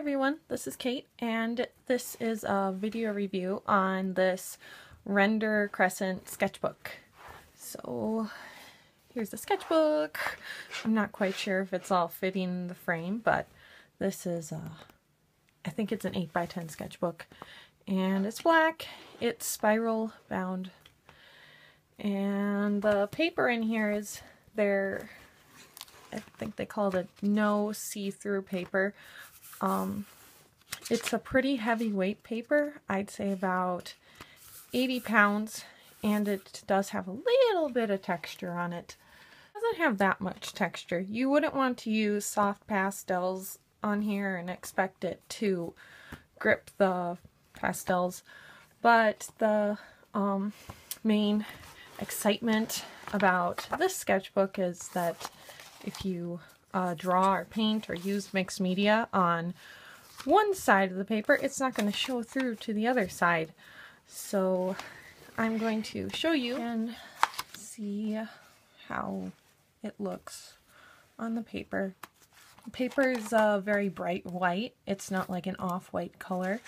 everyone, this is Kate, and this is a video review on this Rendr Crescent sketchbook. So here's the sketchbook. I'm not quite sure if it's all fitting in the frame, but this is I think it's an 8x10 sketchbook, and it's black. It's spiral bound, and the paper in here is their, I think they call it no see-through paper. It's a pretty heavyweight paper. I'd say about 80 pounds, and it does have a little bit of texture on it. It doesn't have that much texture. You wouldn't want to use soft pastels on here and expect it to grip the pastels, but the main excitement about this sketchbook is that if you draw or paint or use mixed media on one side of the paper, it's not going to show through to the other side. So I'm going to show you and see how it looks on the paper. The paper is very bright white. It's not like an off-white color.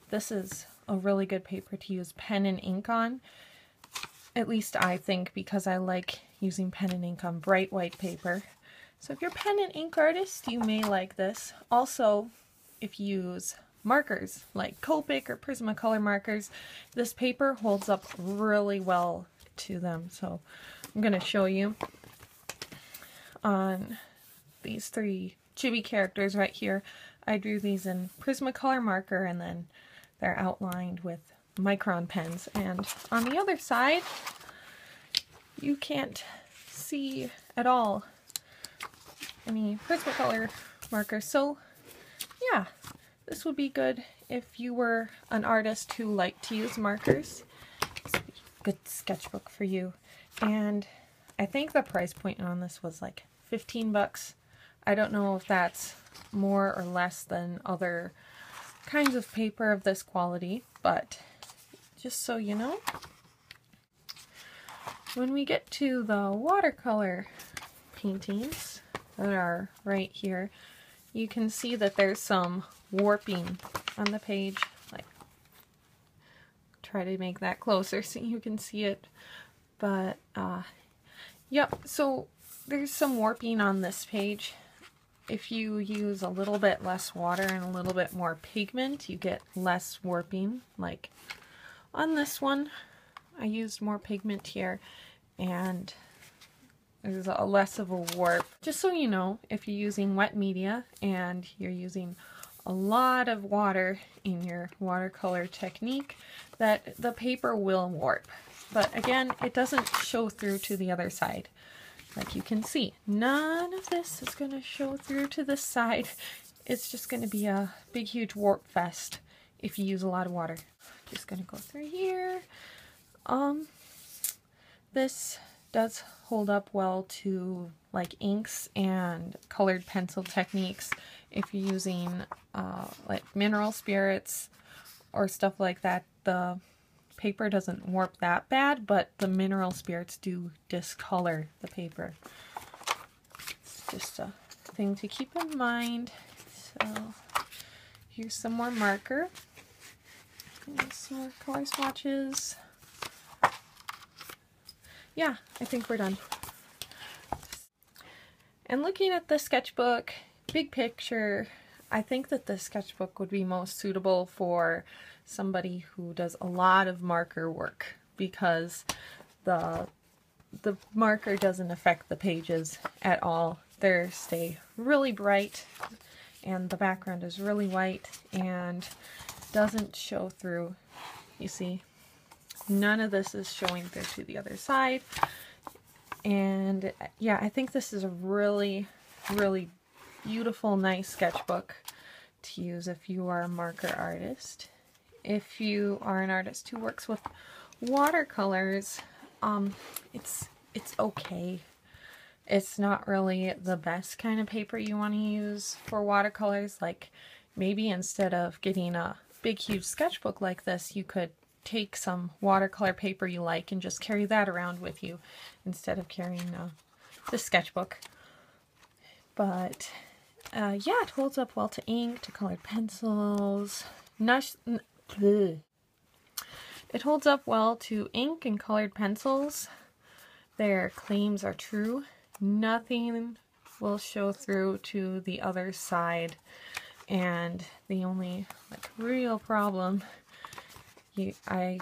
This is a really good paper to use pen and ink on. At least I think, because I like using pen and ink on bright white paper. So if you're a pen and ink artist, you may like this. Also, if you use markers like Copic or Prismacolor markers, this paper holds up really well to them. So I'm going to show you on these three chibi characters right here. I drew these in Prismacolor marker, and then they're outlined with micron pens. And on the other side, you can't see at all any Prismacolor markers. So yeah, this would be good if you were an artist who liked to use markers. This would be a good sketchbook for you. And I think the price point on this was like 15 bucks. I don't know if that's more or less than other kinds of paper of this quality, but just so you know. When we get to the watercolor paintings that are right here, you can see that there's some warping on the page. Like, try to make that closer so you can see it. But yep, so there's some warping on this page. If you use a little bit less water and a little bit more pigment, you get less warping. Like on this one, I used more pigment here, and there's a less of a warp. Just so you know, if you're using wet media and you're using a lot of water in your watercolor technique, that the paper will warp. But again, it doesn't show through to the other side. Like you can see, none of this is going to show through to this side. It's just going to be a big, huge warp fest if you use a lot of water. Just going to go through here. This does hold up well to like inks and colored pencil techniques. If you're using like mineral spirits or stuff like that, the paper doesn't warp that bad, but the mineral spirits do discolor the paper. It's just a thing to keep in mind. So here's some more marker. And some more color swatches. Yeah, I think we're done. And looking at the sketchbook, big picture, I think that this sketchbook would be most suitable for somebody who does a lot of marker work, because the marker doesn't affect the pages at all. They stay really bright, and the background is really white and doesn't show through. You see, none of this is showing through to the other side. And yeah, I think this is a really, really beautiful, nice sketchbook to use if you are a marker artist. If you are an artist who works with watercolors, it's okay. It's not really the best kind of paper you want to use for watercolors. Like, maybe instead of getting a big, huge sketchbook like this, you could take some watercolor paper you like and just carry that around with you instead of carrying the sketchbook. But yeah, it holds up well to ink, to colored pencils. It holds up well to ink and colored pencils. Their claims are true. Nothing will show through to the other side. And the only real problem I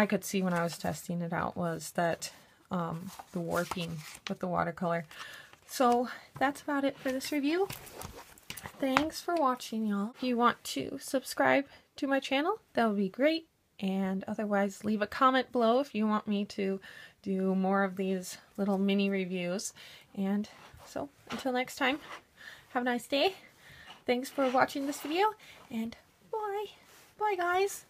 could see when I was testing it out was that the warping with the watercolor. So that's about it for this review. Thanks for watching, y'all. If you want to subscribe to my channel, that would be great. And otherwise, leave a comment below if you want me to do more of these little mini reviews. And so, until next time, have a nice day. Thanks for watching this video, and bye. Bye, guys.